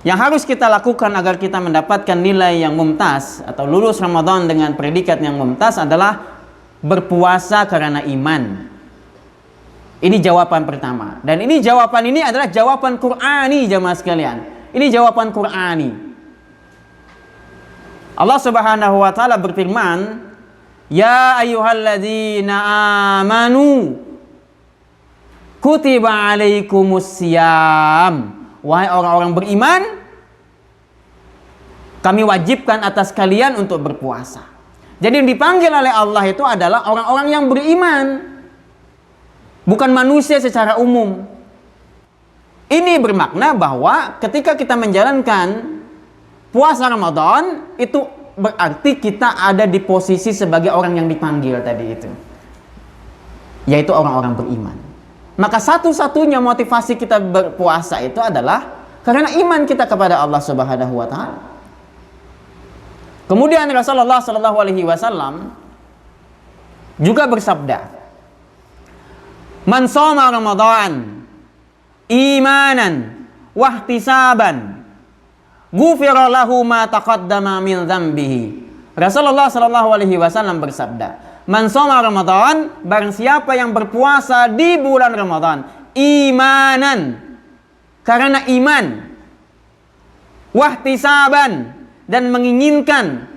Yang harus kita lakukan agar kita mendapatkan nilai yang mumtaz atau lulus Ramadan dengan predikat yang mumtaz adalah berpuasa karena iman. Ini jawaban pertama. Dan ini jawaban ini adalah jawaban Qur'ani, jamaah sekalian. Ini jawaban Qur'ani. Allah Subhanahu wa taala berfirman, "Ya ayyuhalladzina amanu kutiba alaikumusiyam." Wahai orang-orang beriman, kami wajibkan atas kalian untuk berpuasa. Jadi yang dipanggil oleh Allah itu adalah orang-orang yang beriman, bukan manusia secara umum. Ini bermakna bahwa ketika kita menjalankan puasa Ramadan, itu berarti kita ada di posisi sebagai orang yang dipanggil tadi itu, yaitu orang-orang beriman. Maka satu-satunya motivasi kita berpuasa itu adalah karena iman kita kepada Allah Subhanahu wa taala. Kemudian Rasulullah sallallahu alaihi wasallam juga bersabda, "Man shoma Ramadan imanan wa ihtisaban, ghufira lahu ma taqaddama min dzambihi." Rasulullah sallallahu alaihi wasallam bersabda, "Man shoma Ramadan," barang siapa yang berpuasa di bulan Ramadan imanan, karena iman, wahtisaban, dan menginginkan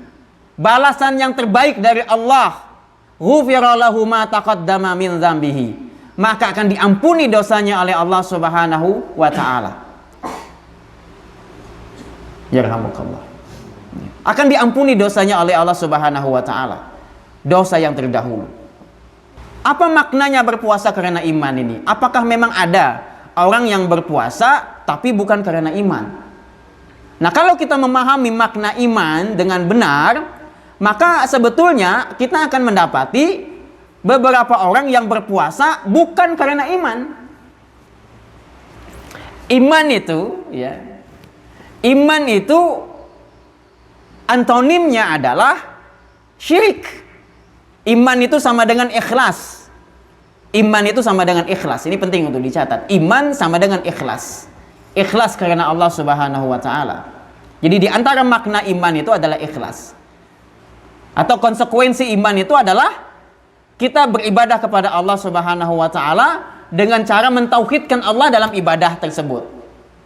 balasan yang terbaik dari Allah, ghufira lahu ma taqaddama min dzambihi, maka akan diampuni dosanya oleh Allah Subhanahu wa taala. Yarhamukallah. Akan diampuni dosanya oleh Allah Subhanahu wa taala, dosa yang terdahulu. Apa maknanya berpuasa karena iman ini? Apakah memang ada orang yang berpuasa tapi bukan karena iman? Nah, kalau kita memahami makna iman dengan benar, maka sebetulnya kita akan mendapati beberapa orang yang berpuasa bukan karena iman. Iman itu, ya, iman itu antonimnya adalah syirik. Iman itu sama dengan ikhlas. Iman itu sama dengan ikhlas. Ini penting untuk dicatat. Iman sama dengan ikhlas. Ikhlas karena Allah Subhanahu wa taala. Jadi di antara makna iman itu adalah ikhlas. Atau konsekuensi iman itu adalah kita beribadah kepada Allah Subhanahu wa taala dengan cara mentauhidkan Allah dalam ibadah tersebut.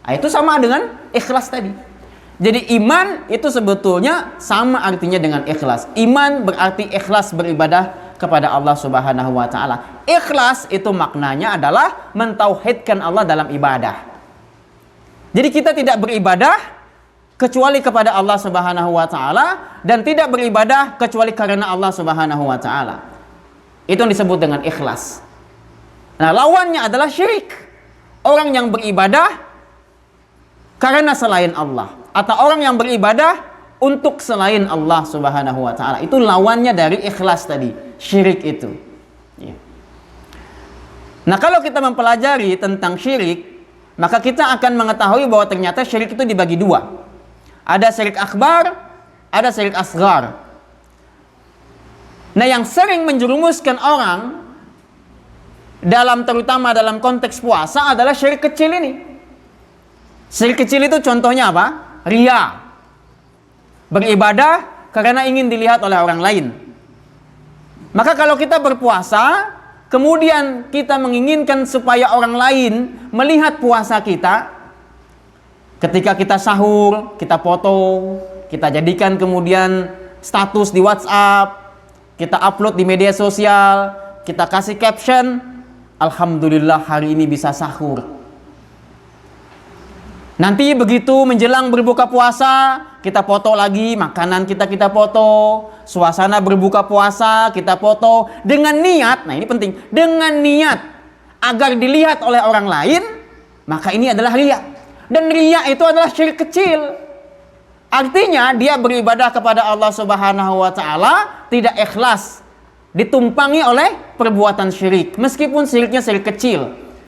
Nah, itu sama dengan ikhlas tadi. Jadi iman itu sebetulnya sama artinya dengan ikhlas. Iman berarti ikhlas beribadah kepada Allah Subhanahu wa taala. Ikhlas itu maknanya adalah mentauhidkan Allah dalam ibadah. Jadi kita tidak beribadah kecuali kepada Allah Subhanahu wa taala dan tidak beribadah kecuali karena Allah Subhanahu wa taala. Itu yang disebut dengan ikhlas. Nah, lawannya adalah syirik. Orang yang beribadah karena selain Allah, atau orang yang beribadah untuk selain Allah Subhanahu wa taala. Itu lawannya dari ikhlas tadi, syirik itu. Ya. Nah, kalau kita mempelajari tentang syirik, maka kita akan mengetahui bahwa ternyata syirik itu dibagi dua. Ada syirik akbar, ada syirik asghar. Nah, yang sering menjerumuskan orang terutama dalam konteks puasa adalah syirik kecil ini. Syirik kecil itu contohnya apa? Riya. Beribadah karena ingin dilihat oleh orang lain. Maka kalau kita berpuasa, kemudian kita menginginkan supaya orang lain melihat puasa kita, ketika kita sahur, kita foto, kita jadikan kemudian status di WhatsApp, kita upload di media sosial, kita kasih caption, "Alhamdulillah hari ini bisa sahur." Nanti begitu menjelang berbuka puasa, kita foto lagi, makanan kita foto, suasana berbuka puasa kita foto dengan niat, nah ini penting, dengan niat agar dilihat oleh orang lain, maka ini adalah riya. Dan riya itu adalah syirik kecil. Artinya dia beribadah kepada Allah Subhanahu wa taala tidak ikhlas, ditumpangi oleh perbuatan syirik, meskipun syiriknya syirik kecil.